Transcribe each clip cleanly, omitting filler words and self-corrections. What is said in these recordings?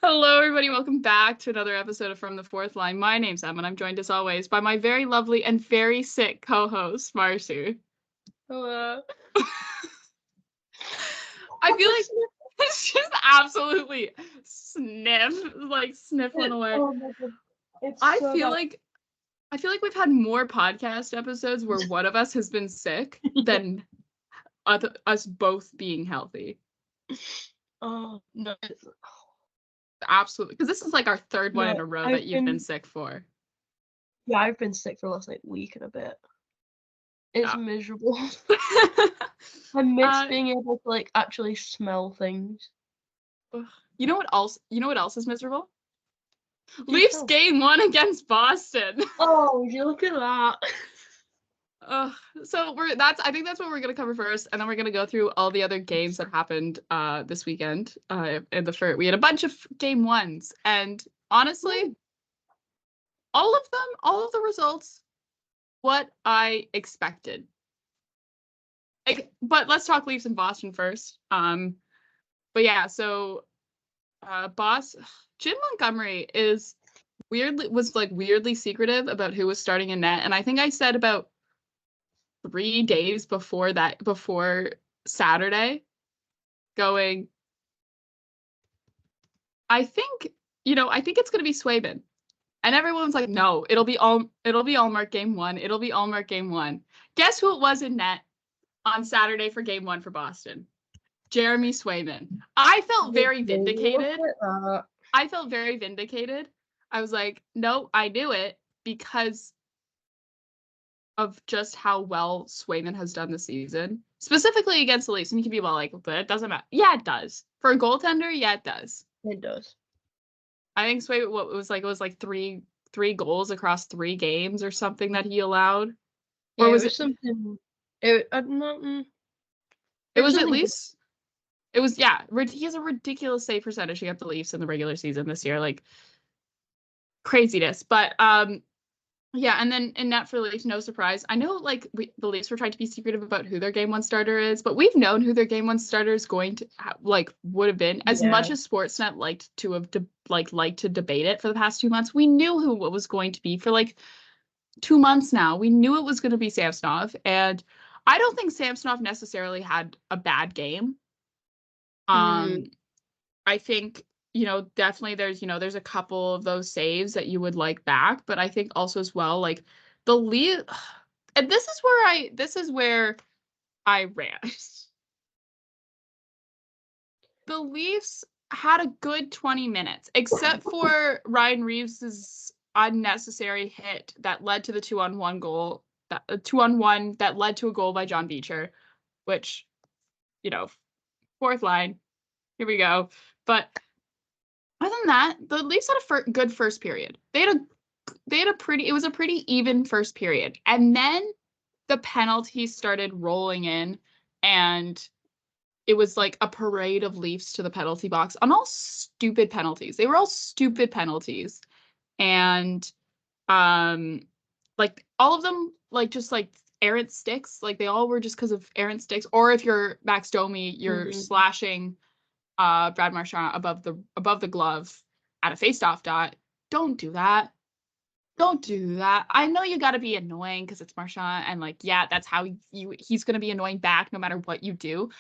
Hello, everybody. Welcome back to another episode of From the Fourth Line. My name's Emma, and I'm joined as always by my very lovely and very sick co-host, Marcie. Hello. I feel like it's just absolutely sniffling away. Oh my God. I feel like we've had more podcast episodes where one of us has been sick than us both being healthy. Oh no. Absolutely, because this is like our third one in a row that you've been sick for. Yeah, I've been sick for the last week and a bit. It's miserable. I miss being able to actually smell things. You know what else is miserable? Leafs game 1 against Boston. Oh, you look at that. So I think that's what we're gonna cover first, and then we're gonna go through all the other games that happened this weekend. We had a bunch of game 1s, and honestly, all of the results, what I expected. But let's talk Leafs and Boston first. But yeah, so Jim Montgomery was weirdly secretive about who was starting in net, and I think I said about 3 days before Saturday, going, I think it's gonna be Swayman. And everyone's like, no, it'll be Allmark game 1. It'll be Allmark game 1. Guess who it was in net on Saturday for game 1 for Boston? Jeremy Swayman. I felt very vindicated. I was like, no, I knew it because of just how well Swayman has done this season, specifically against the Leafs. And you can be like, but it doesn't matter. Yeah, it does. For a goaltender, yeah, it does. It does. I think Swayman, it was like three goals across 3 games or something that he allowed. Or was it something? It was at least. It was, yeah. He has a ridiculous save percentage against the Leafs in the regular season this year, like craziness. But yeah, and then in net for the Leafs, no surprise. I know, the Leafs were trying to be secretive about who their game 1 starter is, but we've known who their game 1 starter is going to would have been. As much as Sportsnet liked to debate it for the past 2 months, we knew who it was going to be for 2 months now. We knew it was going to be Samsonov, and I don't think Samsonov necessarily had a bad game. I think, definitely there's a couple of those saves that you would like back, but I think also as well, the Leafs, and this is where I rant. The Leafs had a good 20 minutes, except for Ryan Reeves's unnecessary hit that led to the 2-on-1 goal, that 2-on-1 that led to a goal by John Beecher, which, fourth line, here we go. But other than that, the Leafs had a good first period. It was a pretty even first period. And then the penalties started rolling in, and it was like a parade of Leafs to the penalty box on all stupid penalties. They were all stupid penalties. And all of them just errant sticks. They all were just because of errant sticks. Or if you're Max Domi, you're slashing Brad Marchand above the glove at a faceoff dot. Don't do that. I know you got to be annoying because it's Marchand, and that's how he's going to be annoying back no matter what you do.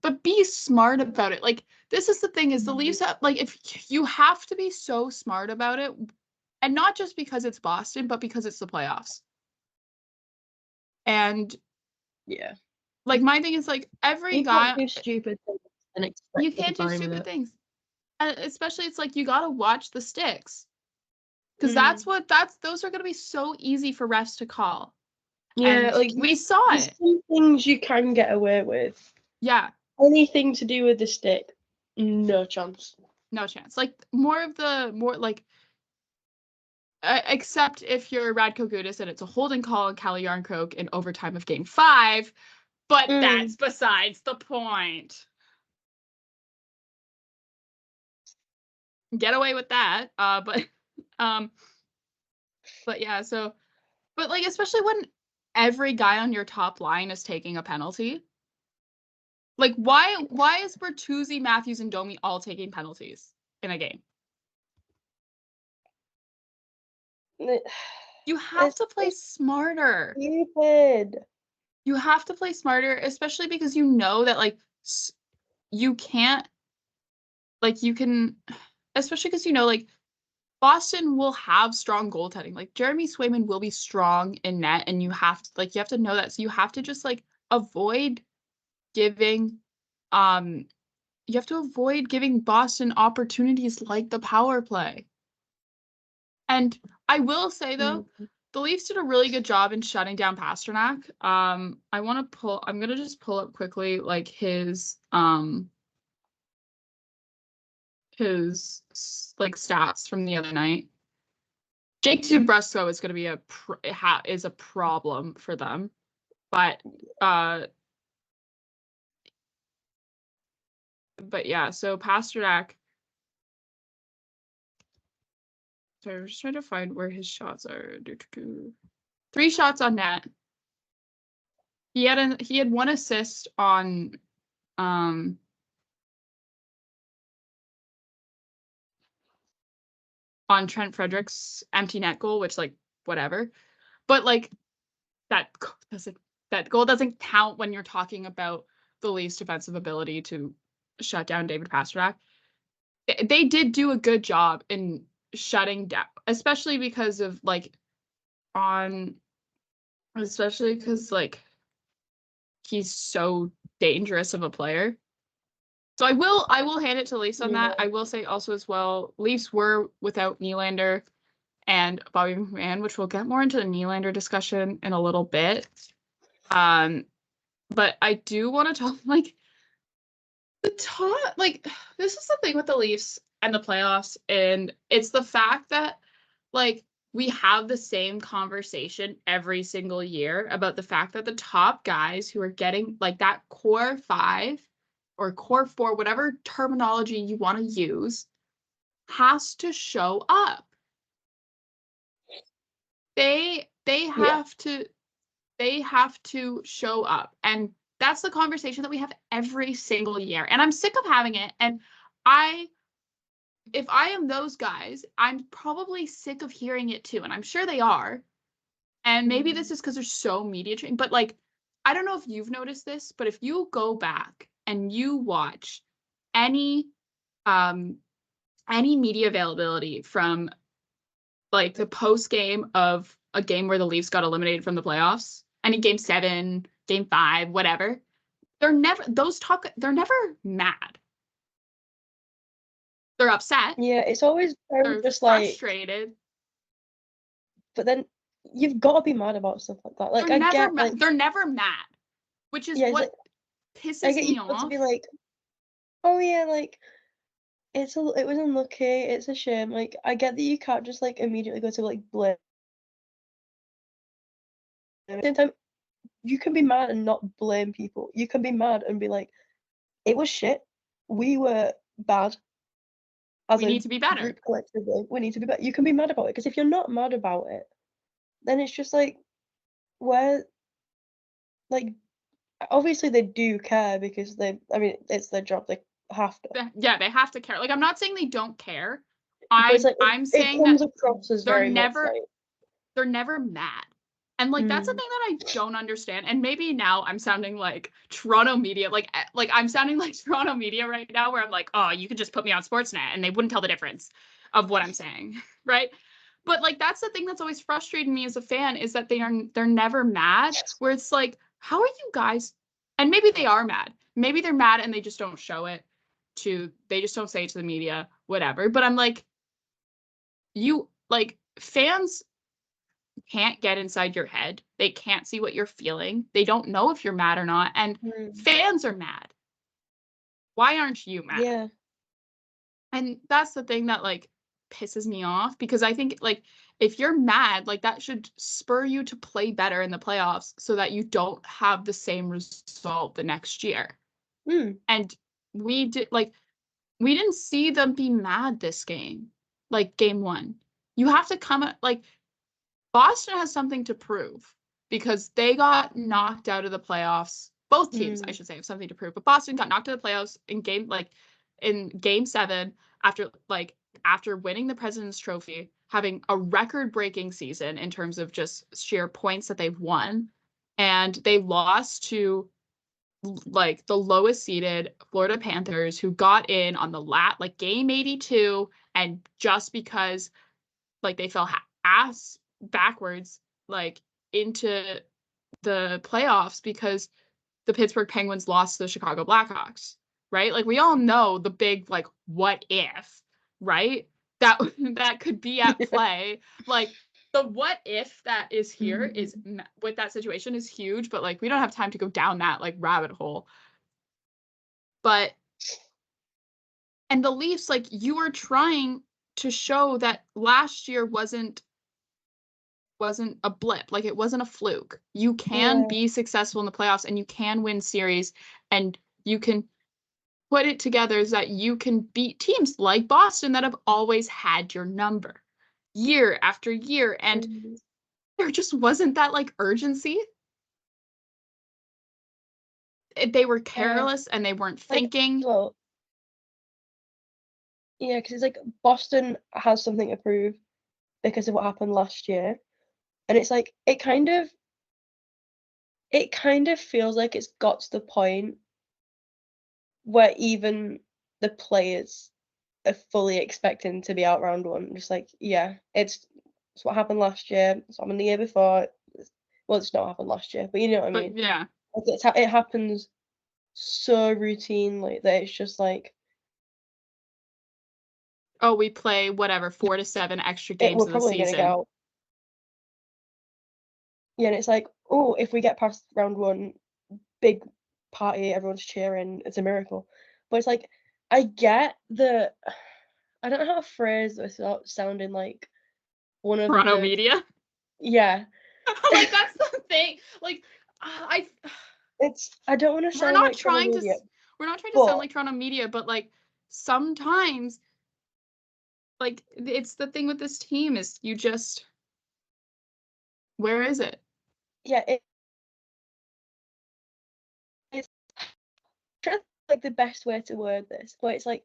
But be smart about it. This is the thing, is the Leafs have, if you have to be so smart about it, and not just because it's Boston, but because it's the playoffs. And yeah, my thing is every guy. You can't do stupid things and expect you can't do stupid things. And especially, it's you got to watch the sticks. Because those are going to be so easy for refs to call. Yeah, and we saw it. Some things you can get away with. Yeah. Anything to do with the stick, no chance. No chance. Except if you're Radko Gudas and it's a holding call on Calle Yarncroke in overtime of game 5. But that's besides the point. Get away with that. But yeah, so, but especially when every guy on your top line is taking a penalty. Why is Bertuzzi, Matthews, and Domi all taking penalties in a game? You have It's to play smarter. stupid. You have to play smarter, especially because you know that like you can't like you can, especially because you know like Boston will have strong goaltending. Like Jeremy Swayman will be strong in net, and you have to know that. So you have to just like avoid giving um you have to avoid giving Boston opportunities like the power play. And I will say though, the Leafs did a really good job in shutting down Pasternak. I'm gonna just pull up quickly like his like stats from the other night. Jake Zubrusco is going to be a problem for them, but yeah. So Pasternak. So I'm just trying to find where his shots are. 3 shots on net. He had 1 assist on Trent Frederick's empty net goal, which like whatever. But like that goal doesn't count when you're talking about the Leafs' defensive ability to shut down David Pastrnak. They did do a good job in shutting down, especially because he's so dangerous of a player. So I will hand it to Leafs on that. I will say also as well, Leafs were without Nylander and Bobby McMahon, which we'll get more into the Nylander discussion in a little bit. But I do want to talk this is the thing with the Leafs and the playoffs, and it's the fact that like we have the same conversation every single year about the fact that the top guys who are getting like that core 5 or core 4, whatever terminology you want to use, has to show up. They have to show up, and that's the conversation that we have every single year, and I'm sick of having it. And if I am those guys, I'm probably sick of hearing it too, and I'm sure they are. And maybe this is because they're so media trained, but like I don't know if you've noticed this, but if you go back and you watch any media availability from like the post game of a game where the Leafs got eliminated from the playoffs, any game 7, game 5, whatever, they're never mad. They're upset. Yeah, it's always They're just frustrated. But then you've got to be mad about stuff like that. Like they're never mad, which is what pisses me off. To be like, oh yeah, like it was unlucky, it's a shame. Like I get that you can't just like immediately go to like blame. At the same time, you can be mad and not blame people. You can be mad and be like, it was shit. We were bad. We need to be better. Group collectively, we need to be better. You can be mad about it, because if you're not mad about it, then it's just like, where, like, obviously they do care, because it's their job. They have to. Yeah, they have to care. Like I'm not saying they don't care. I'm saying it comes that across as they're never mad. And like that's the thing that I don't understand. And maybe now I'm sounding like Toronto media, like I'm sounding like Toronto media right now, where I'm like, oh, you could just put me on Sportsnet and they wouldn't tell the difference of what I'm saying, right? But like that's the thing that's always frustrating me as a fan, is that they're never mad. Where it's like, how are you guys? And maybe they are mad. Maybe they're mad and they just don't show it they just don't say it to the media, whatever. But I'm like, fans can't get inside your head. They can't see what you're feeling. They don't know if you're mad or not. And fans are mad. Why aren't you mad? Yeah. And that's the thing that like pisses me off, because I think like if you're mad, like that should spur you to play better in the playoffs so that you don't have the same result the next year. And we didn't see them be mad this game, like game 1. You have to come like Boston has something to prove, because they got knocked out of the playoffs. Both teams, I should say, have something to prove. But Boston got knocked out of the playoffs in game 7 after winning the President's Trophy, having a record-breaking season in terms of just sheer points that they've won, and they lost to like the lowest seeded Florida Panthers, who got in on the game 82, and just because like they fell ass backwards like into the playoffs because the Pittsburgh Penguins lost to the Chicago Blackhawks, right? Like we all know the big like what if, right? That that could be at play. Like the what if that is here is with that situation is huge, but like we don't have time to go down that like rabbit hole. But and the Leafs, like you were trying to show that last year wasn't a blip, like it wasn't a fluke. You can be successful in the playoffs and you can win series and you can put it together so that you can beat teams like Boston that have always had your number year after year. And there just wasn't that like urgency. They were careless and they weren't thinking. Well, yeah, because it's like Boston has something to prove because of what happened last year. And it's like it kind of feels like it's got to the point where even the players are fully expecting to be out round one. Just like, yeah, it's what happened last year. It's happened the year before. Well, it's not happened last year, but you know what I mean. But yeah. Like it happens so routinely that it's just like, oh, we play whatever 4 to 7 extra games we're in the probably gonna season. get out. Yeah, and it's like, oh, if we get past round one, big party, everyone's cheering, it's a miracle. But it's like, I get the, I don't know how to phrase this without sounding like one of Toronto the media. Yeah. Like that's the thing. Like I don't want to sound like Toronto media. We're not trying to sound like Toronto media, but like sometimes like it's the thing with this team is you just where is it? Yeah, it's like the best way to word this, but it's like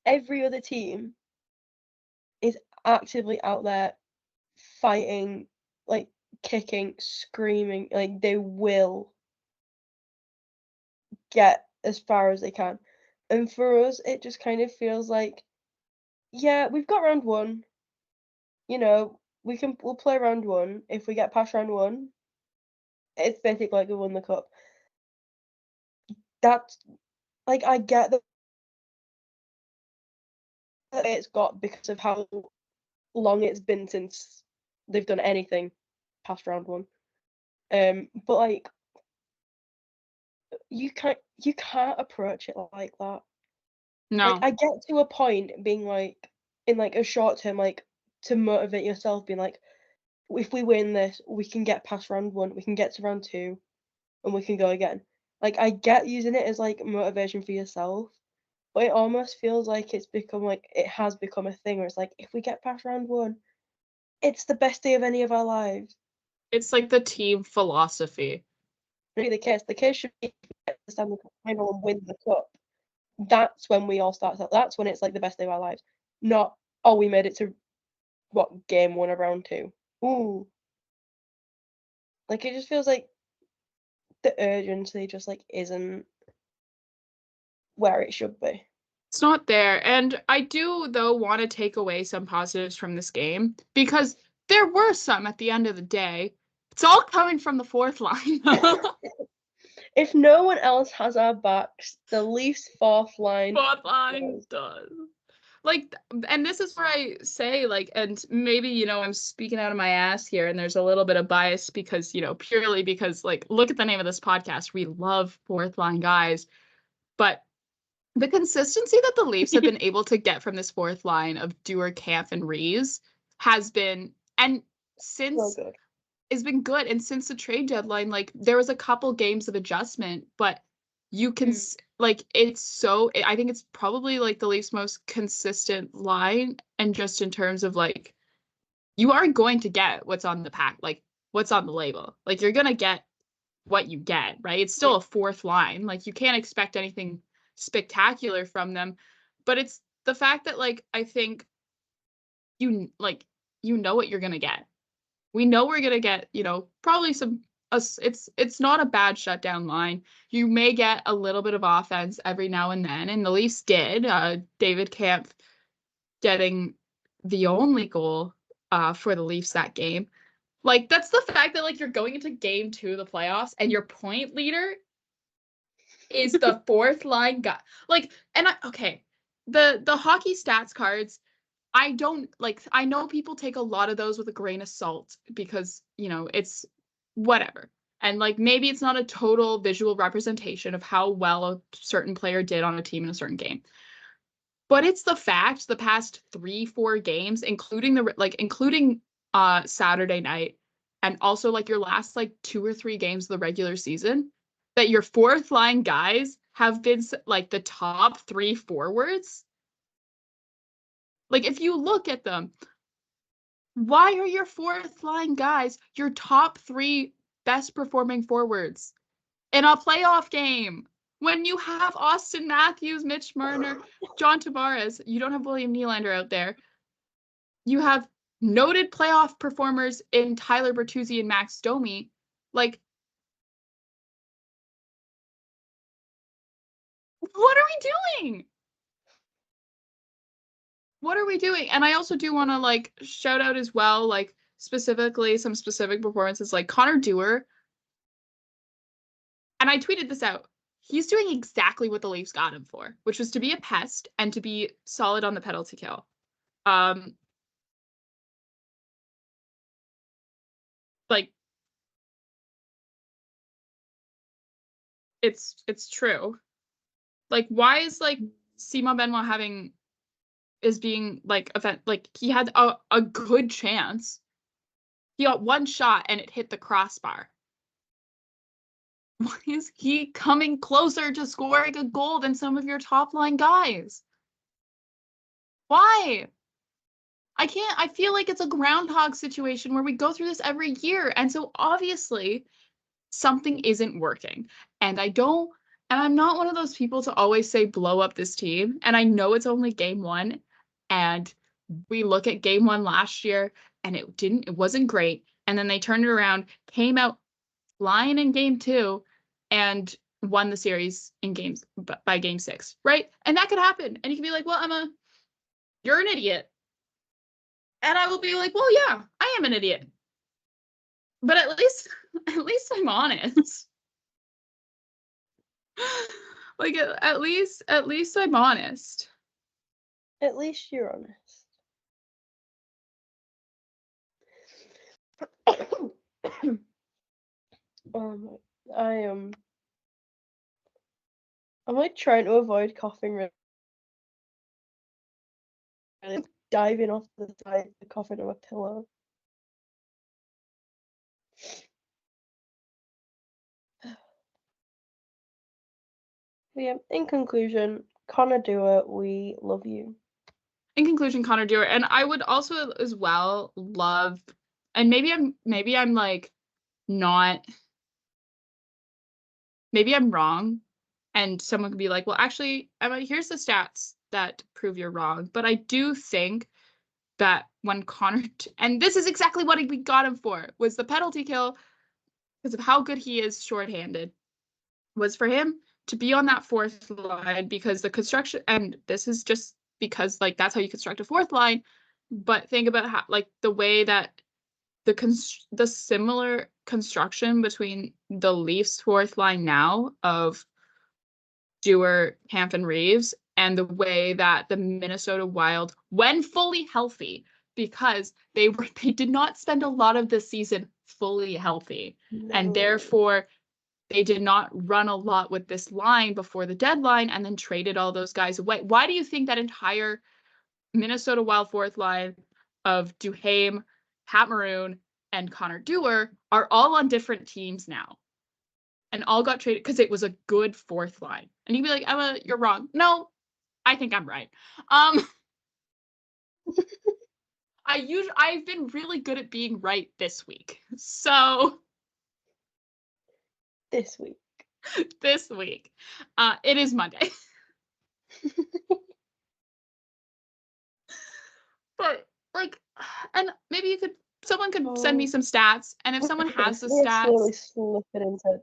every other team is actively out there fighting, like kicking, screaming, like they will get as far as they can. And for us, it just kind of feels like, yeah, we've got round one. You know, we'll play round one. If we get past round one, it's basically like we won the cup. That's like I get that it's got because of how long it's been since they've done anything past round one. But like you can't approach it like that. No. Like I get to a point being like in like a short term, like to motivate yourself, being like, if we win this, we can get past round one, we can get to round two, and we can go again. Like I get using it as like motivation for yourself, but it almost feels like it has become a thing where it's like if we get past round one, it's the best day of any of our lives. It's like the team philosophy. Maybe the case. The case should be get to the Stanley Cup final and win the cup. That's when we all start. That's when it's like the best day of our lives. Not, oh, we made it to what game one of round two. Ooh. Like it just feels like the urgency just like isn't where it should be. It's not there. And I do, though, want to take away some positives from this game because there were some at the end of the day. It's all coming from the fourth line. If no one else has our backs, the Leafs fourth line does. Like, and this is where I say, like, and maybe, you know, I'm speaking out of my ass here and there's a little bit of bias because, you know, purely because, like, look at the name of this podcast. We love fourth line guys. But the consistency that the Leafs have been able to get from this fourth line of Dewar, Kampf, and Reeves has been, and since it's been good. And since the trade deadline, like there was a couple games of adjustment, but you can like I think it's probably like the Leafs' most consistent line, and just in terms of like you are going to get what's on the pack, like what's on the label, like you're gonna get what you get, right? It's still a fourth line, like you can't expect anything spectacular from them, but it's the fact that like I think you know what you're gonna get. We know we're gonna get, probably it's not a bad shutdown line. You may get a little bit of offense every now and then, and the Leafs did. David Kampf getting the only goal for the Leafs that game. Like, that's the fact that, like, you're going into game 2 of the playoffs and your point leader is the fourth line guy. Like, and the hockey stats cards, I don't like, I know people take a lot of those with a grain of salt because, it's whatever. And like, maybe it's not a total visual representation of how well a certain player did on a team in a certain game. But it's the fact the past 3-4 games, including Saturday night, and also like your last like 2 or 3 games of the regular season, that your fourth line guys have been like the top 3 forwards. Like, if you look at them, why are your fourth line guys your top 3 best performing forwards in a playoff game? When you have Austin Matthews, Mitch Marner, John Tavares, you don't have William Nylander out there. You have noted playoff performers in Tyler Bertuzzi and Max Domi. Like, what are we doing? What are we doing? And I also do want to like shout out as well, like specifically some specific performances, like Connor Dewar. And I tweeted this out. He's doing exactly what the Leafs got him for, which was to be a pest and to be solid on the penalty kill. Like, it's true. Like, why is like Simon Benoit being like event, like he had a good chance. He got one shot and it hit the crossbar. Why is he coming closer to scoring a goal than some of your top line guys? Why? I feel like it's a groundhog situation where we go through this every year. And so obviously something isn't working. And I'm not one of those people to always say blow up this team. And I know it's only game 1. And we look at game 1 last year and it wasn't great. And then they turned it around, came out flying in game 2 and won the series by game 6, right? And that could happen. And you can be like, well, Emma, you're an idiot. And I will be like, well, yeah, I am an idiot. But at least I'm honest. Like, at least I'm honest. At least you're honest. I'm like trying to avoid coughing really, diving off the side, coughing on a pillow. Yeah, in conclusion, Connor Dewar, we love you. In conclusion, Connor Dewar, and I would also as well love, and maybe I'm like not, maybe I'm wrong, and someone could be like, well, actually, Emma, here's the stats that prove you're wrong. But I do think that when Connor, and this is exactly what we got him for, was the penalty kill, because of how good he is shorthanded, was for him to be on that fourth line, because the construction, and this is just because like that's how you construct a fourth line, but think about how like the way that the similar construction between the Leafs fourth line now of Dewar, Kampf, and Reeves, and the way that the Minnesota Wild, when fully healthy, because they did not spend a lot of the season fully healthy, and therefore they did not run a lot with this line before the deadline and then traded all those guys away. Why do you think that entire Minnesota Wild fourth line of Duhaime, Pat Maroon, and Connor Dewar are all on different teams now and all got traded because it was a good fourth line? And you'd be like, Emma, you're wrong. No, I think I'm right. I've been really good at being right this week. So this week. It is Monday. But like, and maybe someone could send me some stats, and if someone has the We're slowly stats, slipping into.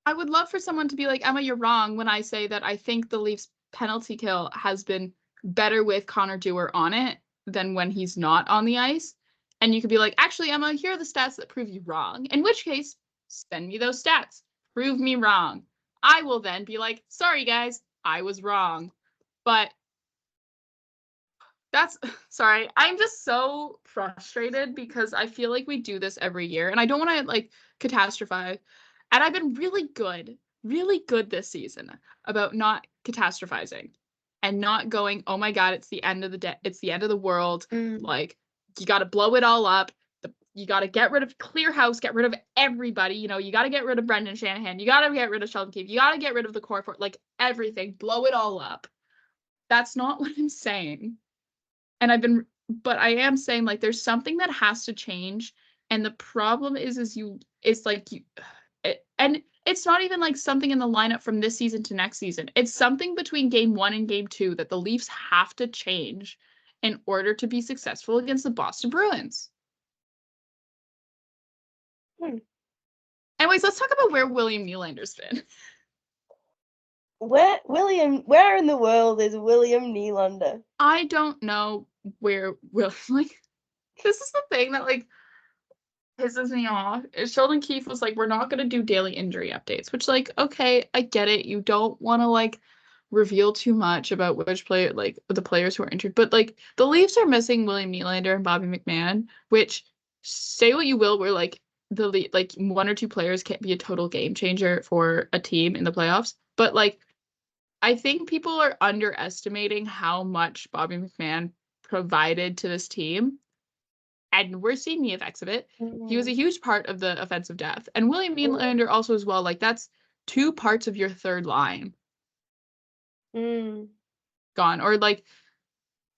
I would love for someone to be like, Emma, you're wrong when I say that I think the Leafs penalty kill has been better with Connor Dewar on it than when he's not on the ice. And you could be like, actually, Emma, here are the stats that prove you wrong. In which case, send me those stats. Prove me wrong. I will then be like, sorry, guys, I was wrong. But that's sorry. I'm just so frustrated because I feel like we do this every year and I don't want to like catastrophize. And I've been really good this season about not catastrophizing and not going, "Oh my God, it's the end of the day. It's the end of the world." Like you got to blow it all up. You got to get rid of clear house, get rid of everybody. You know, you got to get rid of Brendan Shanahan. You got to get rid of Sheldon Keefe. You got to get rid of the core for like everything. Blow it all up. That's not what I'm saying. And but I am saying like there's something that has to change. And the problem it's like and it's not even like something in the lineup from this season to next season. It's something between game 1 and game 2 that the Leafs have to change in order to be successful against the Boston Bruins. Anyways, let's talk about where William Nylander's been. Where in the world is William Nylander? I don't know where like this is the thing that like pisses me off. Sheldon Keefe was like, we're not gonna do daily injury updates, which like, okay, I get it. You don't want to like reveal too much about which player like the players who are injured, but like the Leafs are missing William Nylander and Bobby McMann, which say what you will, we're like like one or two players can't be a total game changer for a team in the playoffs. But like I think people are underestimating how much Bobby McMann provided to this team. And we're seeing the effects of it. He was a huge part of the offensive depth. And William Nylander also as well. Like that's two parts of your third line gone. Or like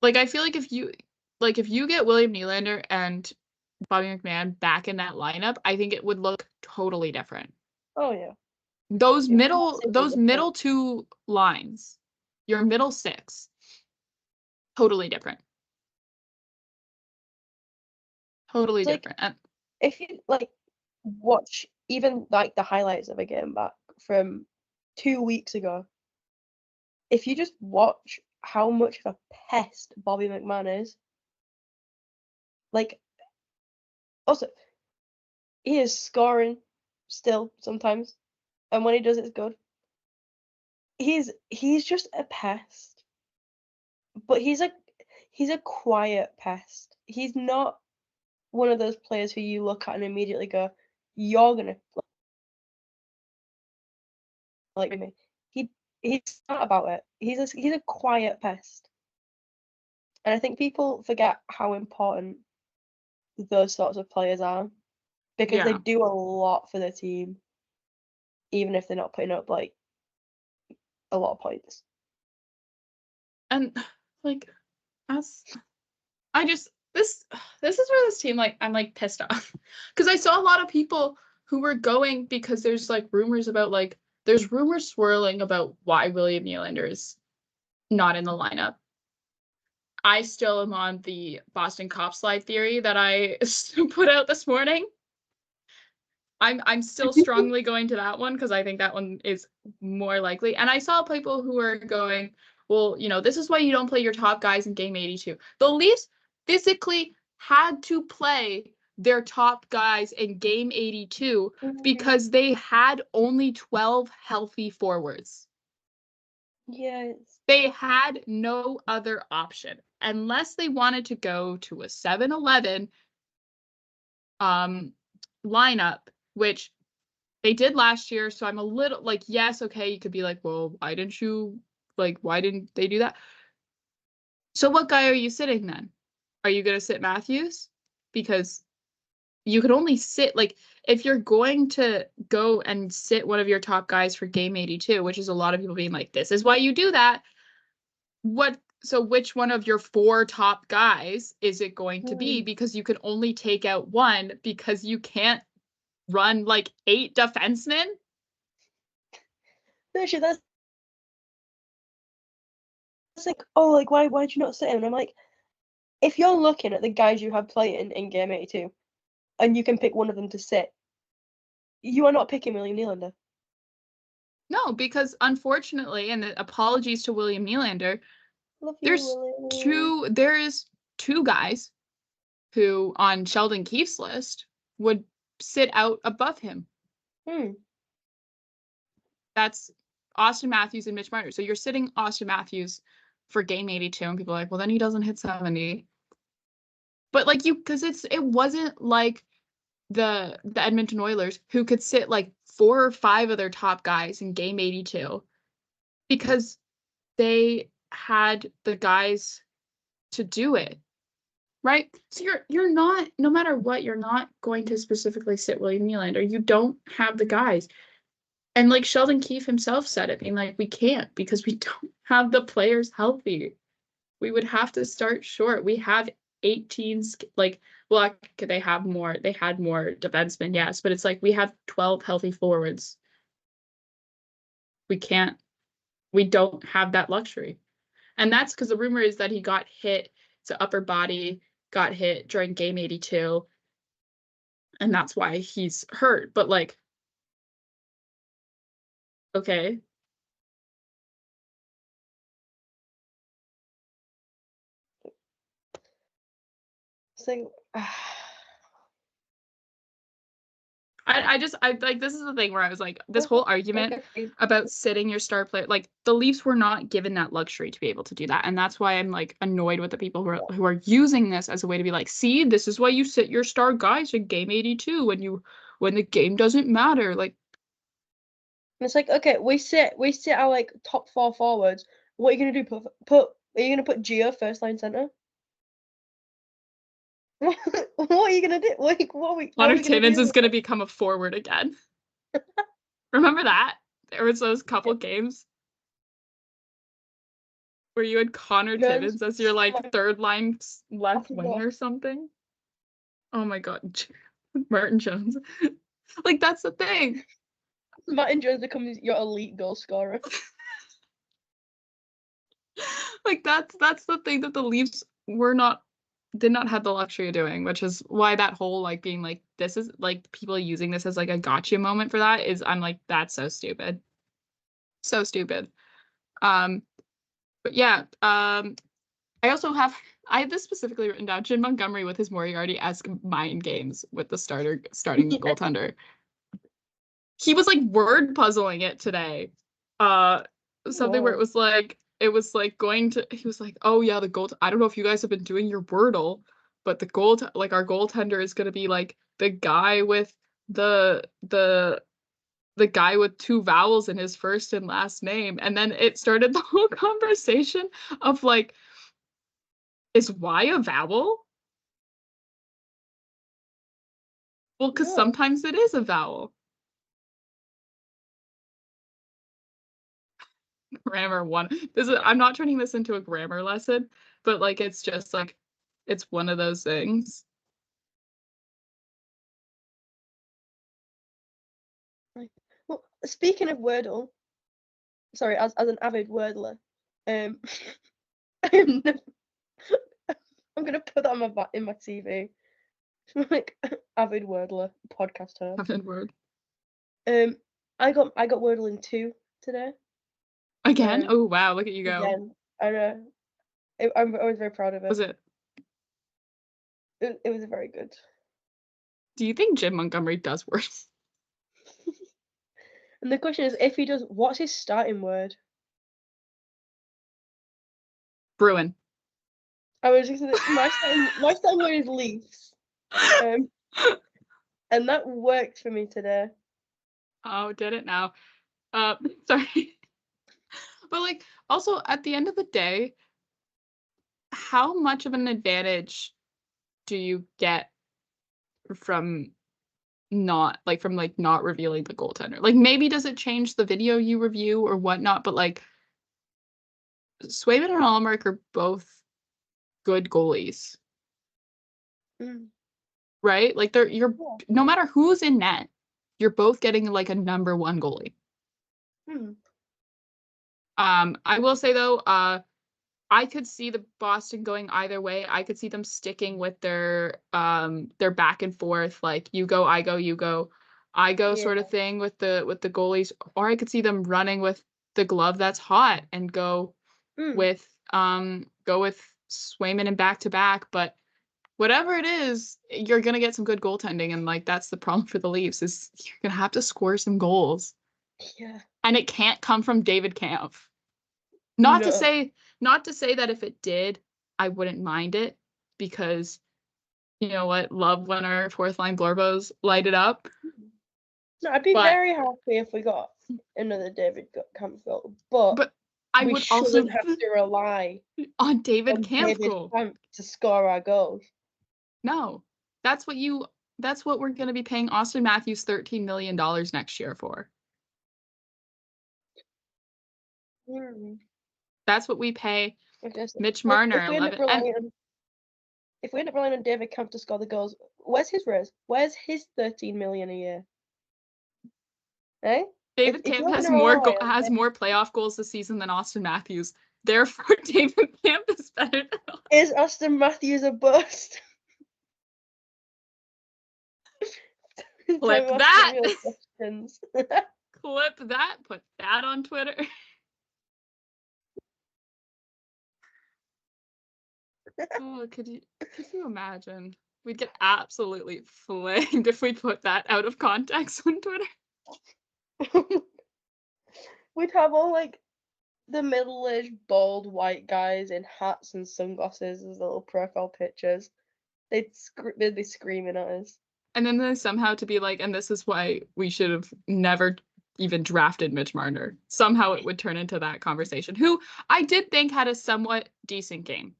I feel like if you get William Nylander and Bobby McMann back in that lineup, I think it would look totally different. Oh yeah. Those middle two lines, your middle six, totally different. Totally like, different. And if you like watch even like the highlights of a game back from 2 weeks ago, if you just watch how much of a pest Bobby McMann is, like also he is scoring still sometimes, and when he does it's good. He's just a pest, but he's a quiet pest. He's not one of those players who you look at and immediately go, "You're gonna like me." He's not about it. He's a quiet pest, and I think people forget how important those sorts of players are because they do a lot for their team, even if they're not putting up like a lot of points. And like this is where this team like I'm like pissed off because I saw a lot of people who were going because there's like rumors about like there's rumors swirling about why William Nylander is not in the lineup. I still am on the Boston cop slide theory that I put out this morning. I'm still strongly going to that one because I think that one is more likely. And I saw people who were going, well, you know, this is why you don't play your top guys in game 82. The Leafs physically had to play their top guys in game 82 because they had only 12 healthy forwards. Yes. They had no other option unless they wanted to go to a 7-Eleven lineup, which they did last year. So I'm a little like, yes, okay, you could be like, well, why didn't they do that? So what guy are you sitting then? Are you going to sit Matthews? Because you could only sit, like, if you're going to go and sit one of your top guys for game 82, which is a lot of people being like, this is why you do that. So which one of your 4 top guys is it going to be? Because you can only take out one because you can't run like 8 defensemen. No, shit, that's like, oh, like why'd you not sit him? And I'm like, if you're looking at the guys you have playing in game 82, and you can pick one of them to sit, you are not picking William Nylander. No, because unfortunately, and apologies to William Nylander, Love you, there's William. there is two guys who on Sheldon Keefe's list would sit out above him. That's Austin Matthews and Mitch Marner. So you're sitting Austin Matthews for game 82, and people are like, well, then he doesn't hit 70. But like because it wasn't like the Edmonton Oilers who could sit like 4 or 5 of their top guys in game 82 because they had the guys to do it. Right? So you're not, no matter what, you're not going to specifically sit William Nylander. You don't have the guys. And like Sheldon Keefe himself said it, being like, we can't because we don't have the players healthy. We would have to start short. We have 18, like, well, they have more. They had more defensemen, yes, but it's like we have 12 healthy forwards. We don't have that luxury. And that's because the rumor is that he got hit, to upper body, got hit during game 82. And that's why he's hurt. But like, okay. So I like, this is the thing where I was like, this whole argument about sitting your star player, like the Leafs were not given that luxury to be able to do that. And that's why I'm like annoyed with the people who are using this as a way to be like, see, this is why you sit your star guys in game 82 when the game doesn't matter. Like, it's like, okay, we sit our like top 4 forwards. What are you gonna do? Are you gonna put Gio first line center? What are you gonna do? Like, Connor Timmins is gonna become a forward again. Remember that? There was those couple games where you had Connor Timmins as your like third line left wing or something. Oh my god. Martin Jones. Like, that's the thing. Martin Jones becomes your elite goal scorer. Like, that's the thing that the Leafs did not have the luxury of doing, which is why that whole like being like, this is like people using this as like a gotcha moment for that is, I'm like, that's so stupid. So stupid. But yeah, I have this specifically written down, Jim Montgomery with his Moriarty-esque mind games with the starting goaltender. He was like word puzzling it today. Something where it was like he was like, oh yeah, the goal. I don't know if you guys have been doing your Wordle, but our goaltender is gonna be like the guy with the guy with 2 vowels in his first and last name. And then it started the whole conversation of like, is Y a vowel? Well, because sometimes it is a vowel. Grammar 1. I'm not turning this into a grammar lesson, but like, it's just like, it's one of those things. Well, speaking of Wordle, sorry, as an avid Wordler, I'm gonna put that on in my CV. Like, avid Wordler podcast host. Avid word. I got Wordle in 2 today. Again? Oh wow, look at you go. Again, I know. I was very proud of it. Was it? It was very good. Do you think Jim Montgomery does worse? And the question is, if he does, what's his starting word? Bruin. I was just my starting word is Leafs. And that worked for me today. Oh, did it now? Sorry. But like, also at the end of the day, how much of an advantage do you get from not revealing the goaltender? Like, maybe does it change the video you review or whatnot? But like, Swayman and Allmark are both good goalies, right? Like, no matter who's in net, you're both getting like a number 1 goalie. I will say though, I could see the Boston going either way. I could see them sticking with their back and forth, like you go, I go, you go, I go Yeah. sort of thing with the goalies, or I could see them running with the glove that's hot and go with Swayman and back to back. But whatever it is, you're gonna get some good goaltending, and like that's the problem for the Leafs is you're gonna have to score some goals. Yeah. And it can't come from David Kampf. Not to No. say that if it did, I wouldn't mind it, because you know what, love when our fourth line Blorbos light it up. No, I'd be But very happy if we got another David Kampf goal, but I we would also shouldn't have to rely on David on Kampf David goal. Kampf to score our goals. No. That's what we're gonna be paying Austin Matthews $13 million next year for. That's what we pay Mitch Marner. If we end up relying on David Kampf to score the goals, where's his raise? Where's his 13 million a year? Eh? David Kampf has more playoff goals this season than Austin Matthews. Therefore, David Kampf is better than Is Austin Matthews a bust? Clip that. Clip that. Put that on Twitter. Oh, could you imagine? We'd get absolutely flamed if we put that out of context on Twitter. We'd have all like the middle-aged bald white guys in hats and sunglasses as little profile pictures. They'd be screaming at us. And then they somehow to be like, and this is why we should have never even drafted Mitch Marner. Somehow it would turn into that conversation, who I did think had a somewhat decent game.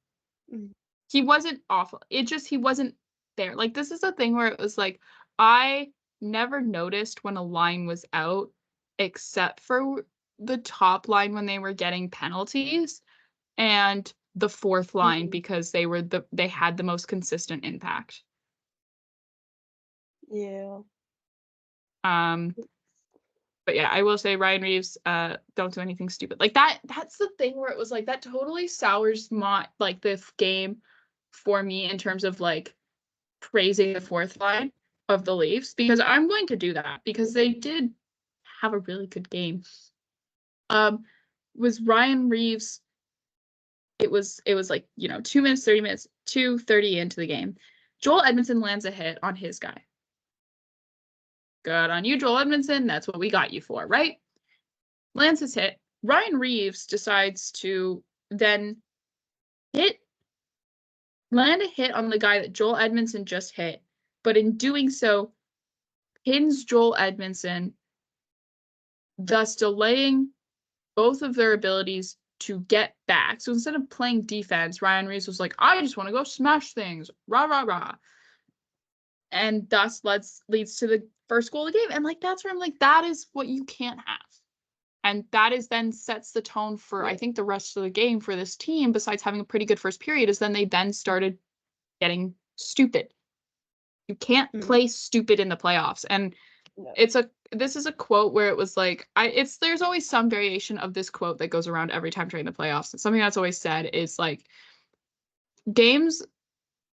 He wasn't awful. He wasn't there. Like, this is a thing where it was like, I never noticed when a line was out, except for the top line when they were getting penalties, and the fourth line because they had the most consistent impact. Yeah. But yeah, I will say Ryan Reeves, don't do anything stupid. Like that's the thing where it was like that totally sours this game for me in terms of like praising the fourth line of the Leafs, because I'm going to do that because they did have a really good game. Was Ryan Reeves, it was like, 2 minutes, 30 minutes, 2:30 into the game. Joel Edmondson lands a hit on his guy. Good on you, Joel Edmondson. That's what we got you for, right? Lands his hit. Ryan Reeves decides to then land a hit on the guy that Joel Edmondson just hit, but in doing so, pins Joel Edmondson, thus delaying both of their abilities to get back. So instead of playing defense, Ryan Reeves was like, I just want to go smash things. Rah, rah, rah. And thus leads to the first goal of the game. And like, that's where I'm like, that is what you can't have. And that is then sets the tone for, I think, the rest of the game for this team, besides having a pretty good first period, is then they then started getting stupid. You can't play stupid in the playoffs. And this is a quote where it was like, there's always some variation of this quote that goes around every time during the playoffs. Something that's always said is like, games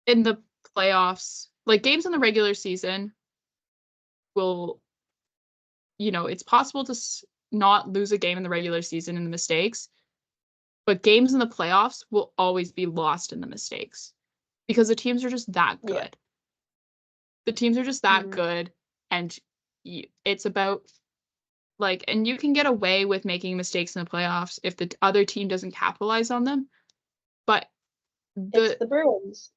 in the playoffs, like games in the regular season will, it's possible to not lose a game in the regular season in the mistakes, but games in the playoffs will always be lost in the mistakes because the teams are just that good. Yeah. The teams are just that good, and it's about like, and you can get away with making mistakes in the playoffs if the other team doesn't capitalize on them, but it's the Bruins.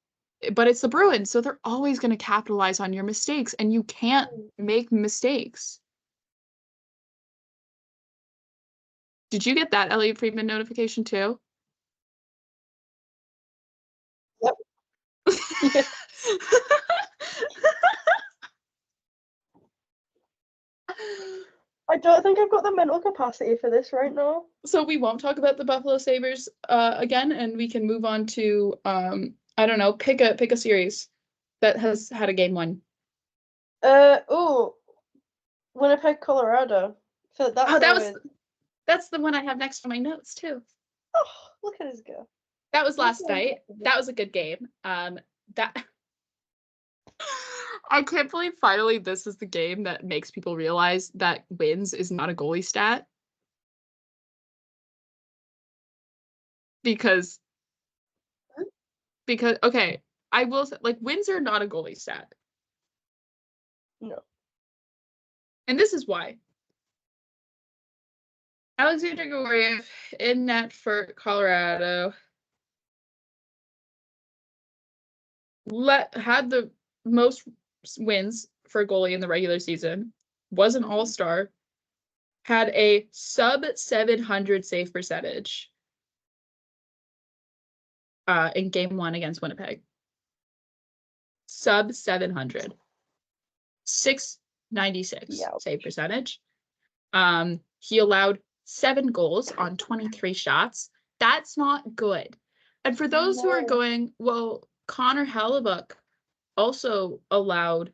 But it's the Bruins, so they're always going to capitalize on your mistakes, and you can't make mistakes. Did you get that Elliot Friedman notification too? Yep. I don't think I've got the mental capacity for this right now. So we won't talk about the Buffalo Sabres again, and we can move on to I don't know, pick a series that has had a game won. Winnipeg, Colorado. So that's that's the one I have next to my notes too. Oh, look at us go. That was last night. That was a good game. That I can't believe finally this is the game that makes people realize that wins is not a goalie stat. Because okay, I will say, like, wins are not a goalie stat. No. And this is why. Alexander Grigoriev in net for Colorado had the most wins for a goalie in the regular season, was an all-star, had a sub 700 save percentage in game 1 against Winnipeg. Sub 700. 696 save percentage. He allowed 7 goals on 23 shots. That's not good. And for those who are going, well, Connor Hellebuyck also allowed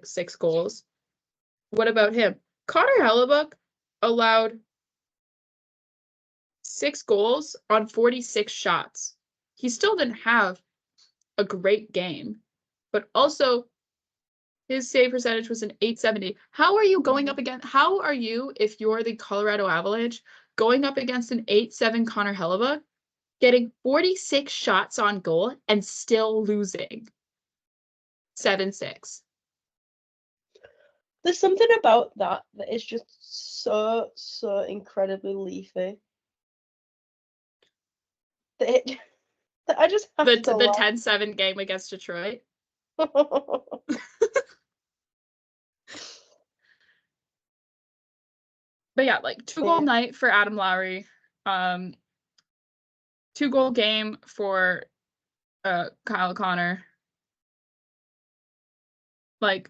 6 goals. What about him? Connor Hellebuyck allowed 6 goals on 46 shots. He still didn't have a great game, but also his save percentage was an 870. How are you going up against, how are you, if you're the Colorado Avalanche, going up against an 8-7 Connor Hellebuyck, getting 46 shots on goal and still losing 7-6? There's something about that is just so incredibly leafy. That I just have the to laugh. 10-7 game against Detroit. But yeah, like 2-goal night for Adam Lowry. 2-goal game for Kyle Connor. Like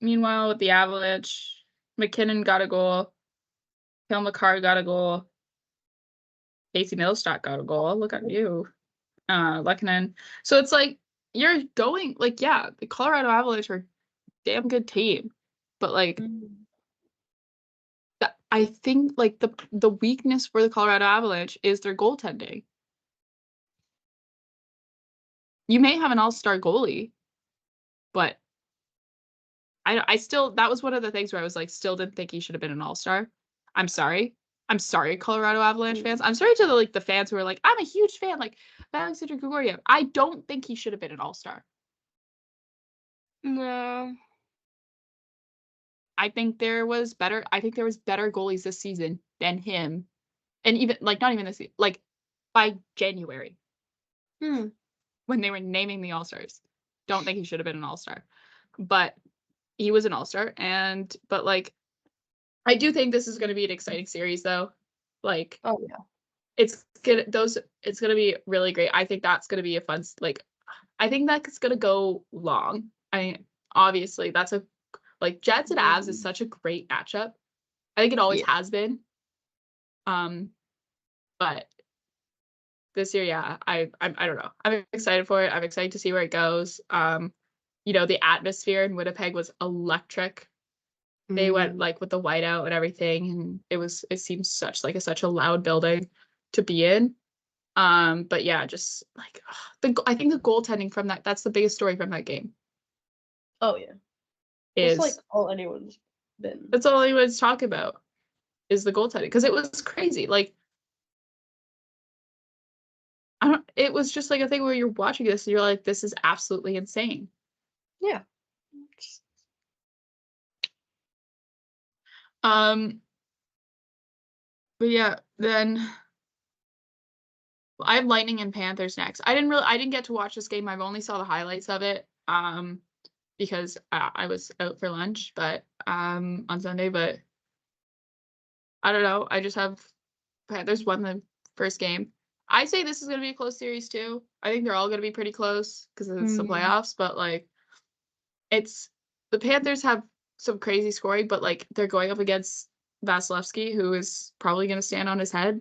meanwhile with the Avalanche, McKinnon got a goal. Cale Makar got a goal. Casey Middlestat got a goal. Look at you. Lehkonen. So it's like you're going, like, yeah, the Colorado Avalanche are a damn good team. But like I think like the weakness for the Colorado Avalanche is their goaltending. You may have an all-star goalie, but I still, that was one of the things where I was like, still didn't think he should have been an all-star. I'm sorry, Colorado Avalanche fans. I'm sorry to the fans who are like, I'm a huge fan, like Alexander Grigoriev. I don't think he should have been an all-star. No. I think there was better goalies this season than him. And even like not even this season, like by January. When they were naming the all-stars. Don't think he should have been an all-star. But he was an all-star, but like I do think this is going to be an exciting series though. Like, oh yeah, it's gonna be really great. I think that's gonna be a fun, like, I think that's gonna go long. Obviously that's a, like, Jets and Avs is such a great matchup. I think it always has been. But this year, yeah, I don't know. I'm excited for it. I'm excited to see where it goes. The atmosphere in Winnipeg was electric. They went like with the whiteout and everything, and it seems such a loud building to be in. But yeah, just like I think the goaltending from that's the biggest story from that game. Oh yeah. It's like all anyone's been. That's all anyone's talking about is the goaltending, because it was crazy. Like, it was just like a thing where you're watching this and you're like, this is absolutely insane. Yeah. But yeah, then I have Lightning and Panthers next. I didn't get to watch this game. I've only saw the highlights of it. Because I was out for lunch, but on Sunday. But I don't know. I just have Panthers won the first game. I say this is going to be a close series too. I think they're all going to be pretty close because it's the playoffs. But like, the Panthers have some crazy scoring, but like they're going up against Vasilevsky, who is probably going to stand on his head.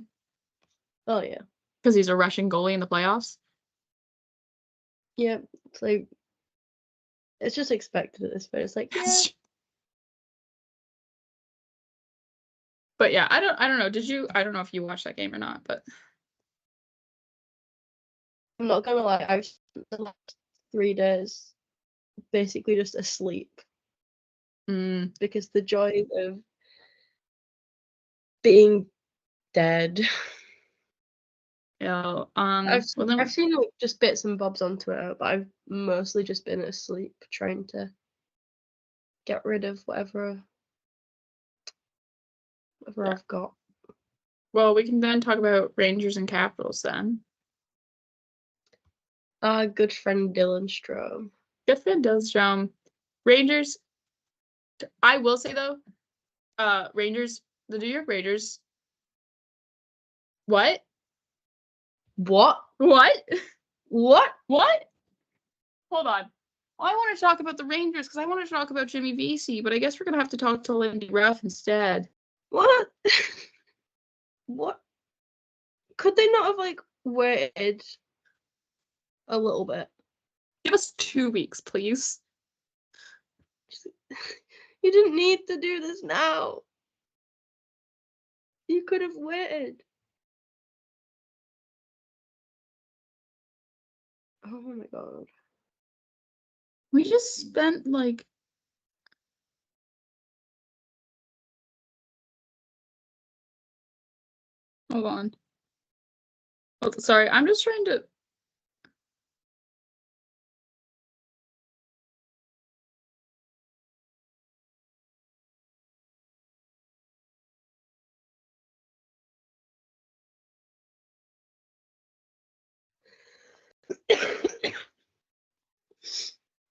Oh yeah, because he's a Russian goalie in the playoffs. Yeah, it's like it's just expected at this point. It's like, yeah. But yeah, I don't know. I don't know if you watched that game or not, but I'm not gonna lie, I've spent the last 3 days basically just asleep because the joy of being dead. yeah. I've Well then, I've seen like just bits and bobs on Twitter, but I've mostly just been asleep trying to get rid of whatever Yeah. I've got. well, we can then talk about Rangers and Capitals then. Our good friend Dylan Strom. Good for Dillstrom. Rangers. I will say though, Rangers, the New York Rangers. What? What? What? What? What? Hold on. I want to talk about the Rangers because I want to talk about Jimmy Vesey, but I guess we're gonna have to talk to Lindy Ruff instead. What? What? Could they not have like waited a little bit? Give us 2 weeks, please. You didn't need to do this now. You could have waited. Oh my god. We just spent like hold on. Oh, sorry, I'm just trying to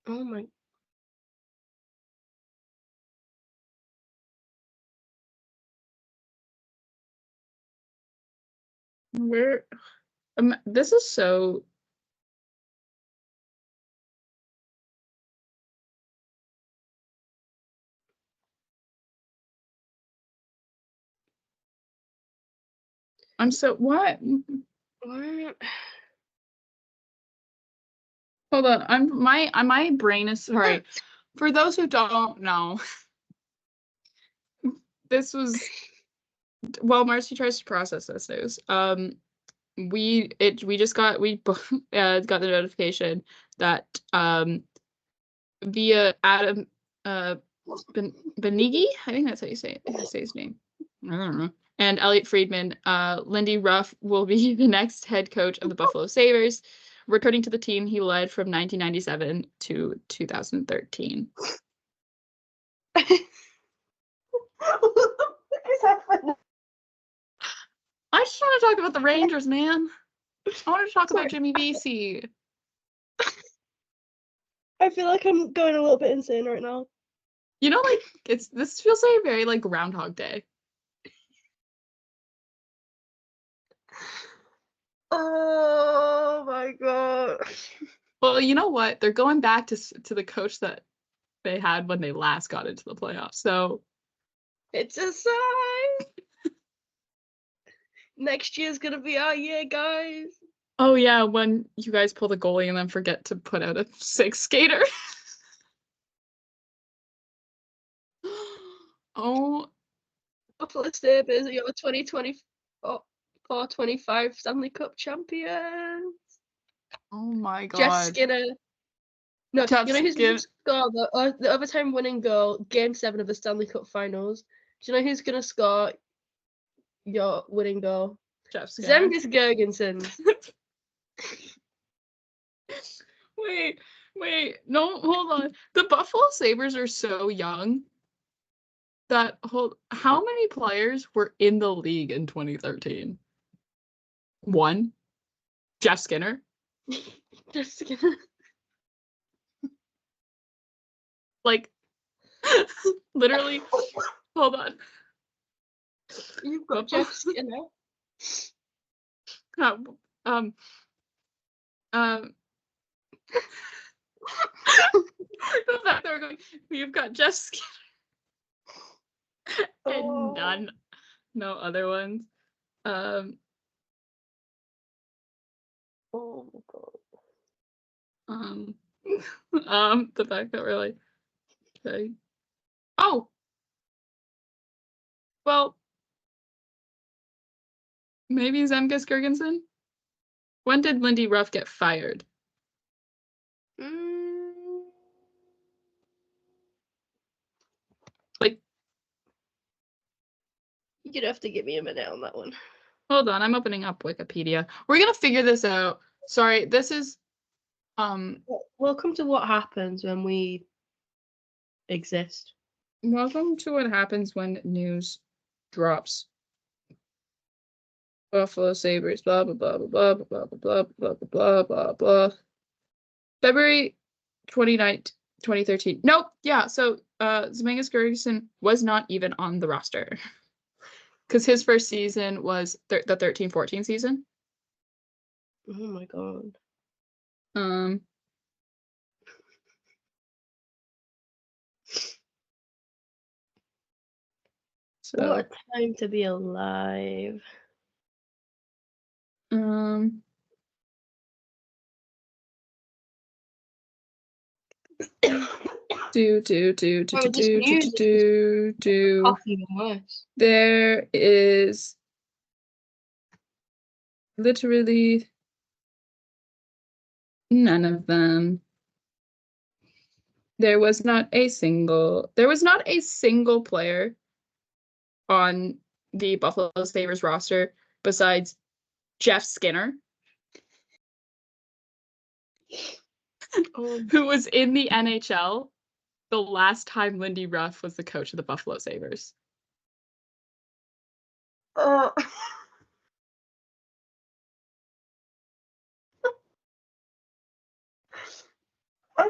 Oh my. where this is so I'm so what? What? Hold on. My brain is sorry. For those who don't know, this was while Marcy tries to process this news. We just got got the notification that via Adam Benigi, I think that's how you say his name. I don't know. And Elliot Friedman, Lindy Ruff will be the next head coach of the Buffalo Sabres, returning to the team he led from 1997 to 2013. What is happening? I just want to talk about the Rangers, man. I want to talk about Jimmy Vesey. I feel like I'm going a little bit insane right now. You know, like this feels like very like Groundhog Day. Oh my god. Well, you know what? They're going back to the coach that they had when they last got into the playoffs. So It's a sign. Next year's gonna be our year, guys. oh yeah, when you guys pull the goalie and then forget to put out a 6 skater. Oh, Buffalo Sabres are your 2024-25 Stanley Cup champions. oh my Jeff god. Skinner. No, Jeff you know who's Skin- gonna score the overtime winning goal, Game 7 of the Stanley Cup Finals? Do you know who's gonna score your winning goal? Jeff Skinner. Zemgus Girgensons. Wait, no, hold on. The Buffalo Sabres are so young that how many players were in the league in 2013? 1. Jeff Skinner. Jeff Skinner. Like literally hold on. You've got Jeff Skinner. Um the fact that we're going, we've got Jeff Skinner and no other ones. Oh my god. The fact that we're like, okay. Oh, well, Maybe Zemgus Girgensson? When did Lindy Ruff get fired? Like, you'd have to give me a minute on that one. Hold on, I'm opening up Wikipedia. We're gonna figure this out. Sorry, this is welcome to what happens when we exist. Welcome to what happens when news drops. Buffalo Sabres, blah blah blah blah blah blah blah blah blah blah blah blah. February 29th, 2013. Nope. Yeah, so Zemgus Girgensson was not even on the roster. Because his first season was the 13-14 season. Oh my god. So, what a time to be alive. There is literally none of them. There was not a single player on the Buffalo Sabres roster besides Jeff Skinner, who was in the NHL the last time Lindy Ruff was the coach of the Buffalo Sabres. I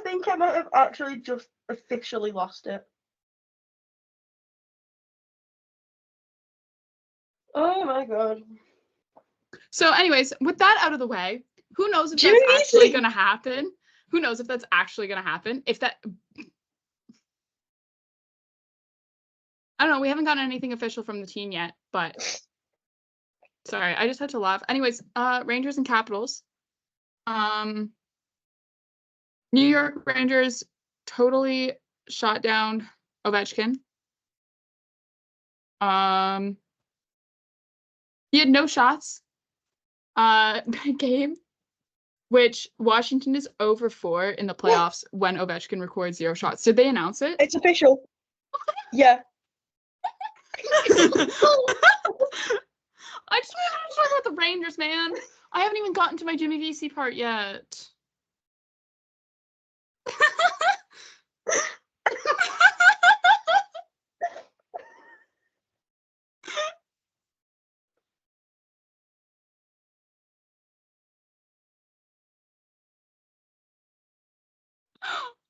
think I might have actually just officially lost it. Oh my god. So anyways, with that out of the way, who knows if that's actually going to happen? Who knows if that's actually going to happen? If that... I don't know. We haven't gotten anything official from the team yet, but... Sorry, I just had to laugh. Anyways, Rangers and Capitals. New York Rangers totally shot down Ovechkin. He had no shots that game, which Washington is 0-4 in the playoffs when Ovechkin records 0 shots. Did they announce it? It's official. Yeah. I just want to talk about the Rangers, man. I haven't even gotten to my Jimmy Vesey part yet.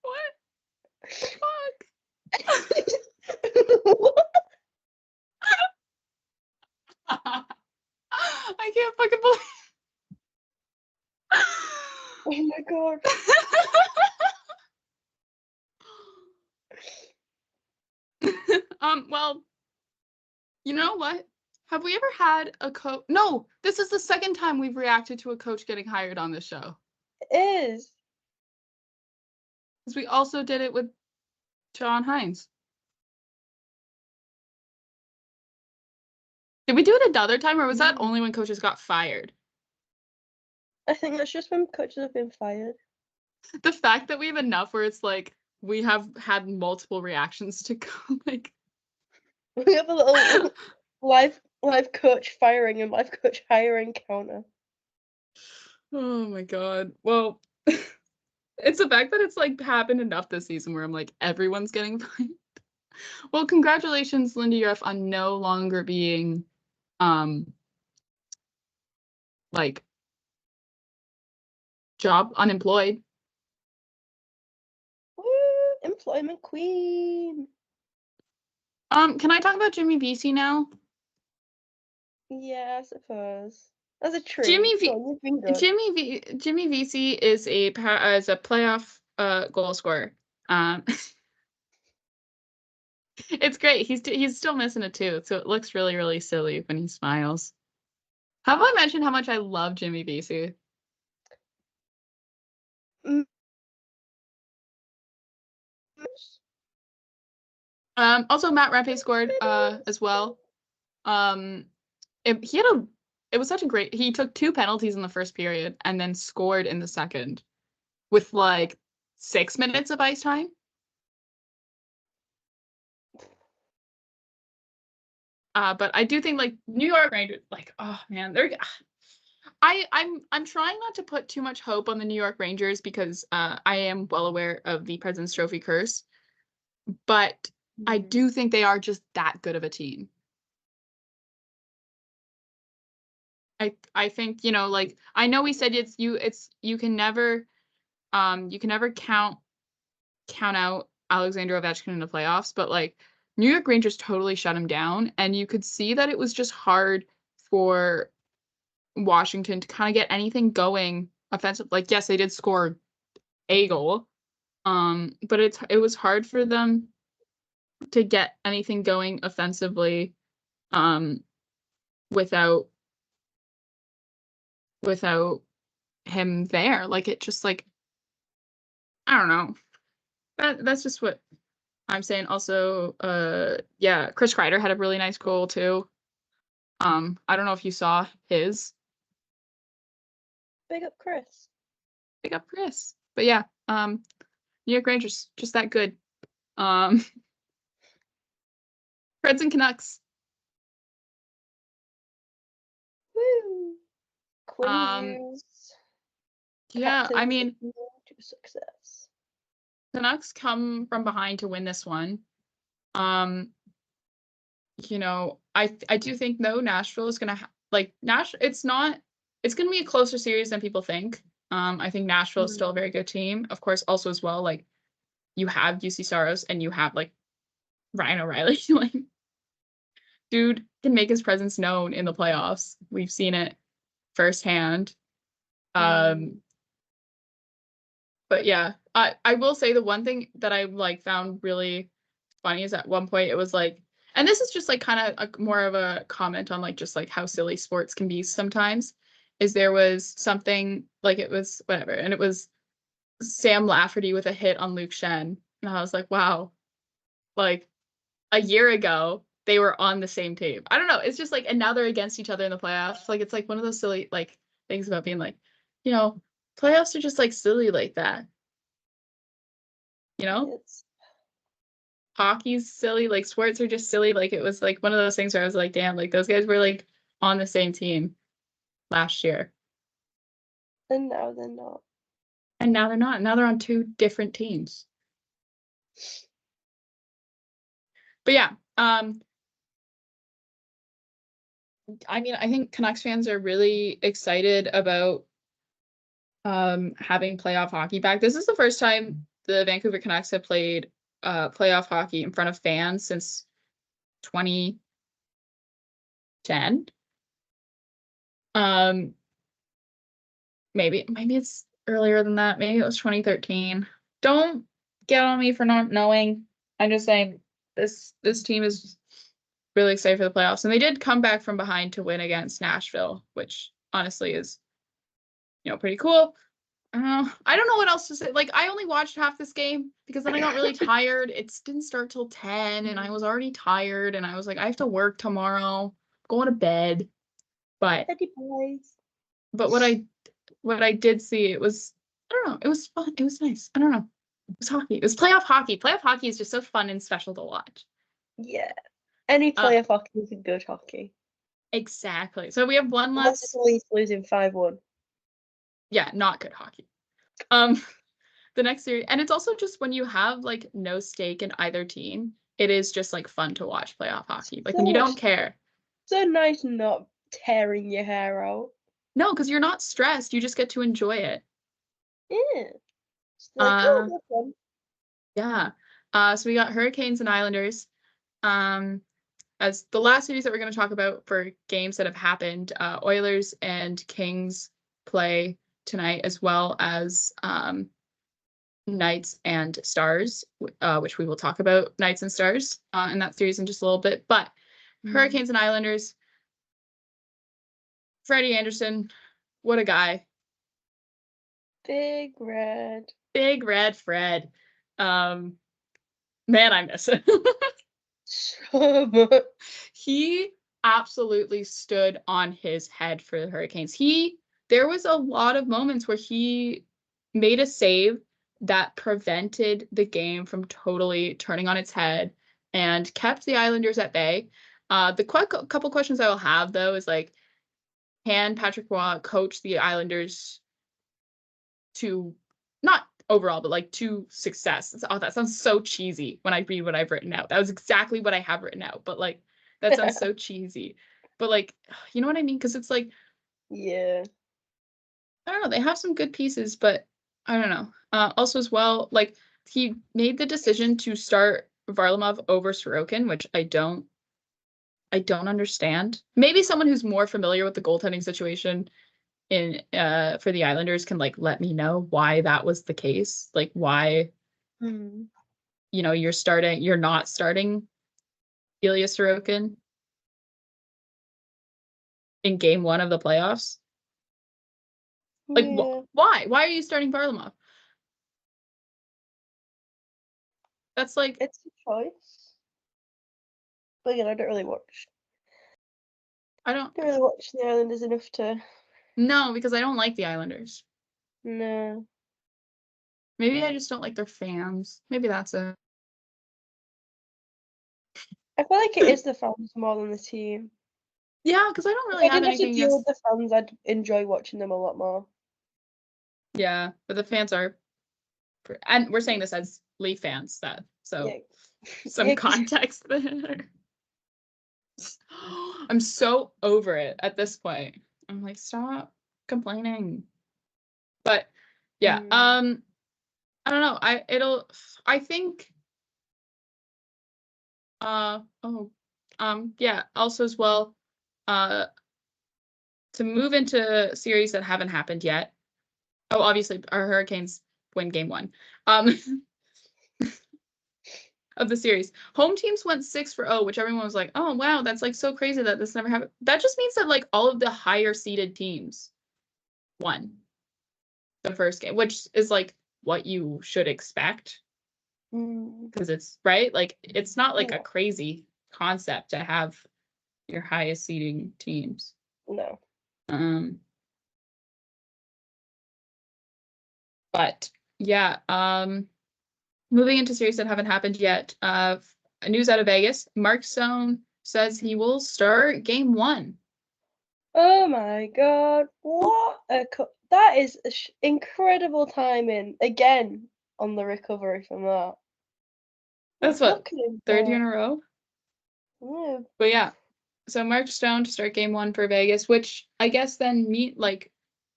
What? Fuck. I can't fucking believe. Oh my god. Well, you know what? Have we ever had a coach? No, this is the second time we've reacted to a coach getting hired on this show. It is. Because we also did it with John Hines. Did we do it another time, or was that only when coaches got fired? I think that's just when coaches have been fired. The fact that we have enough where it's like we have had multiple reactions to go, like we have a little live coach firing and live coach hiring counter. Oh my god. Well, it's the fact that it's like happened enough this season where I'm like everyone's getting fired. Well, congratulations, Lindy Ruff, on no longer being like job unemployed. Woo, employment queen. Can I talk about Jimmy Vesey now? Yeah, I suppose. As a treat. Jimmy Jimmy Vesey is a playoff goal scorer. It's great. He's still missing it too, so it looks really, really silly when he smiles. Have I mentioned how much I love Jimmy Vesey? Also, Matt Rempe scored as well. He had a it was such a great. He took 2 penalties in the first period and then scored in the second with like 6 minutes of ice time. But I do think like New York Rangers, like, oh man, I'm trying not to put too much hope on the New York Rangers because I am well aware of the President's Trophy curse, but I do think they are just that good of a team. I think, you know, like I know we said you can never count out Alexander Ovechkin in the playoffs, but like New York Rangers totally shut him down, and you could see that it was just hard for Washington to kind of get anything going offensive. Like, yes, they did score a goal, but it was hard for them to get anything going offensively, without him there. Like, it just like I don't know. That's just what I'm saying. Also, yeah, Chris Kreider had a really nice goal too. I don't know if you saw his. Big up, Chris. Big up, Chris. But yeah, New York Rangers just that good. Preds and Canucks. Woo! Quinn yeah, I mean, to success. Canucks come from behind to win this one. You know, I do think though Nashville is gonna it's gonna be a closer series than people think. I think Nashville is still a very good team. Of course, also as well, like you have UC Saros and you have like Ryan O'Reilly. Like, dude can make his presence known in the playoffs. We've seen it firsthand. But yeah, I will say the one thing that I like found really funny is at one point it was like, and this is just like kind of more of a comment on like just like how silly sports can be sometimes, is there was something like it was whatever, and it was Sam Lafferty with a hit on Luke Shen, and I was like, wow, like a year ago they were on the same team. I don't know, it's just like, and now they're against each other in the playoffs. Like it's like one of those silly like things about being like, you know, playoffs are just like silly like that. You know? Hockey's silly, like sports are just silly. Like it was like one of those things where I was like, damn, like those guys were like on the same team last year. And now they're not. And now they're not. Now they're on 2 different teams. But yeah, I mean, I think Canucks fans are really excited about having playoff hockey back. This is the first time the Vancouver Canucks have played playoff hockey in front of fans since 2010. Maybe it's earlier than that. Maybe it was 2013. Don't get on me for not knowing. I'm just saying this team is really excited for the playoffs, and they did come back from behind to win against Nashville, which honestly is, you know, pretty cool. I don't know what else to say. Like, I only watched half this game because then I got really tired. It didn't start till 10 and I was already tired, and I was like, I have to work tomorrow, going to bed. But what I did see, it was, I don't know, it was fun. It was nice. I don't know. It was hockey. It was playoff hockey. Playoff hockey is just so fun and special to watch. Yeah. Any playoff hockey is good hockey. Exactly. So we have one last. Unless it's Leafs losing 5-1. Yeah, not good hockey. The next series, and it's also just when you have like no stake in either team, it is just like fun to watch playoff hockey. Like when you don't care. So nice not tearing your hair out. No, because you're not stressed. You just get to enjoy it. Yeah. Like, oh, that's fun. Yeah. So we got Hurricanes and Islanders. As the last series that we're going to talk about for games that have happened, Oilers and Kings play tonight, as well as Knights and Stars, which we will talk about Knights and Stars in that series in just a little bit. But Hurricanes and Islanders, Freddie Anderson, what a guy. Big Red Fred. Man, I miss him. so much. absolutely stood on his head for the Hurricanes. There was a lot of moments where he made a save that prevented the game from totally turning on its head and kept the Islanders at bay. The couple questions I will have, though, is like, can Patrick Roy coach the Islanders to, not overall, but like to success? Oh, that sounds so cheesy when I read what I've written out. That was exactly what I have written out, but like, that sounds so cheesy. But like, you know what I mean? Because it's like, Yeah. I don't know, they have some good pieces, but I don't know. Also as well, like, he made the decision to start Varlamov over Sorokin, which I don't understand. Maybe someone who's more familiar with the goaltending situation in for the Islanders can like let me know why that was the case. Like, why you're not starting Ilya Sorokin in game 1 of the playoffs. Like, Yeah. why? Why are you starting Varlamov? That's like, It's a choice. But again, I don't really watch the Islanders enough to. No, because I don't like the Islanders. No. Maybe I just don't like their fans. Maybe that's it. I feel like it is the fans more than the team. Yeah, because I don't If really I have didn't have to anything deal with against. the fans, I'd enjoy watching them a lot more. Yeah, but the fans are, and we're saying this as Leaf fans, so Yeah. some context there. I'm so over it at this point. I'm like, stop complaining. But yeah, I don't know. I think yeah, also as well, to move into series that haven't happened yet. Oh, obviously our Hurricanes win game 1. Of the series. Home teams went 6-0, which everyone was like, oh wow, that's like so crazy that this never happened. That just means that like all of the higher seeded teams won the first game, which is like what you should expect. Because it's right, like it's not like a crazy concept to have your highest seeding teams. No. But yeah, moving into series that haven't happened yet. News out of Vegas. Mark Stone says he will start game 1. Oh my god! What a that is incredible timing again on the recovery from that. That's Look what, at him 3rd year go. in a row. Yeah. But yeah, so Mark Stone to start game 1 for Vegas, which I guess then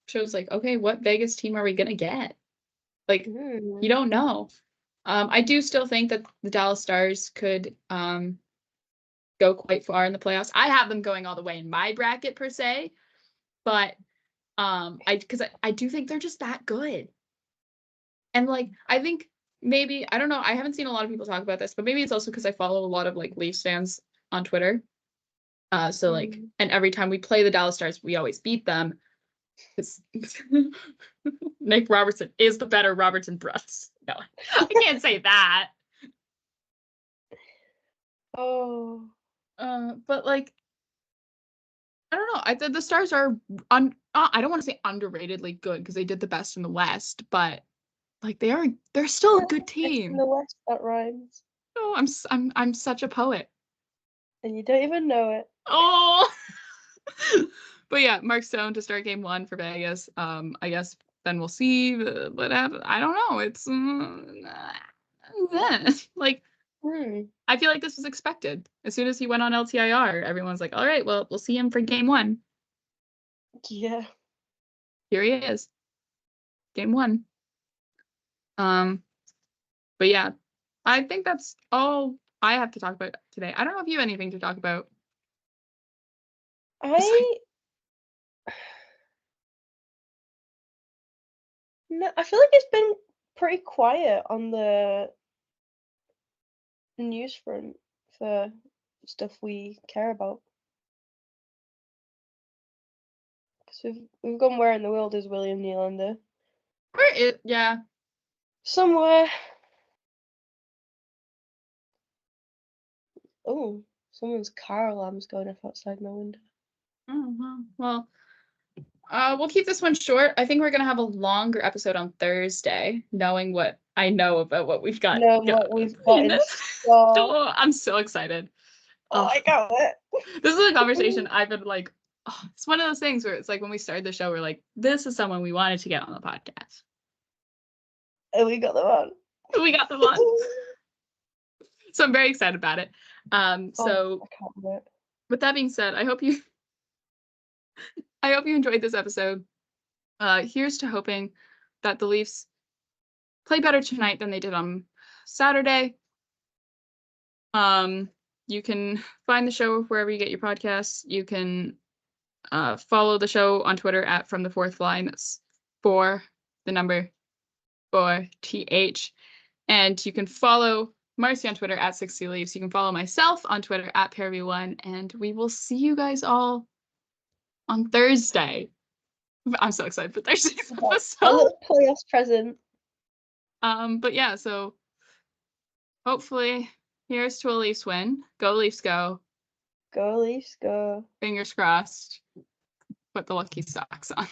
shows like, okay, what Vegas team are we gonna get? Like, you don't know. I do still think that the Dallas Stars could go quite far in the playoffs. I have them going all the way in my bracket per se, but because I do think they're just that good. And like, I think maybe, I don't know, I haven't seen a lot of people talk about this, but maybe it's also because I follow a lot of like Leafs fans on Twitter. So like, and every time we play the Dallas Stars, we always beat them. Nick Robertson is the better Robertson Bruss. No, I can't say that. Oh. But like, I don't know. I think the Stars are I don't want to say underratedly good because they did the best in the West, but like they're still a good Best team. in the West, that rhymes. Oh, I'm such a poet. And you don't even know it. Oh. But yeah, Mark Stone to start game 1 for Vegas. I guess then we'll see what happens. I don't know. It's like, I feel like this was expected. As soon as he went on LTIR, everyone's like, all right, well, we'll see him for game 1. Yeah. Here he is. Game 1. But yeah, I think that's all I have to talk about today. I don't know if you have anything to talk about. No, I feel like it's been pretty quiet on the news front for stuff we care about. Because we've gone where in the world is William Nylander? Yeah. Somewhere. Oh, Someone's car alarm's going off outside my window. Oh, well, we'll keep this one short. I think we're gonna have a longer episode on Thursday, knowing what I know about what we've got. What we've got in store. I'm so excited. Oh, I got it. This is a conversation I've been like, it's one of those things where it's like when we started the show, we're like, this is someone we wanted to get on the podcast. And we got them on. We got them on. So I'm very excited about it. So I can't wait. With that being said, I hope you enjoyed this episode. Here's to hoping that the Leafs play better tonight than they did on Saturday. You can find the show wherever you get your podcasts. You can follow the show on Twitter at From the Fourth Line. That's 4 TH. And you can follow Marcie on Twitter at 60 Leafs. You can follow myself on Twitter at Pervy1. And we will see you guys all on Thursday. I'm so excited for Thursday's episode. A little playoffs present. But yeah, so hopefully here's to a Leafs win. Go Leafs, go. Go Leafs, go. Fingers crossed. Put the lucky socks on.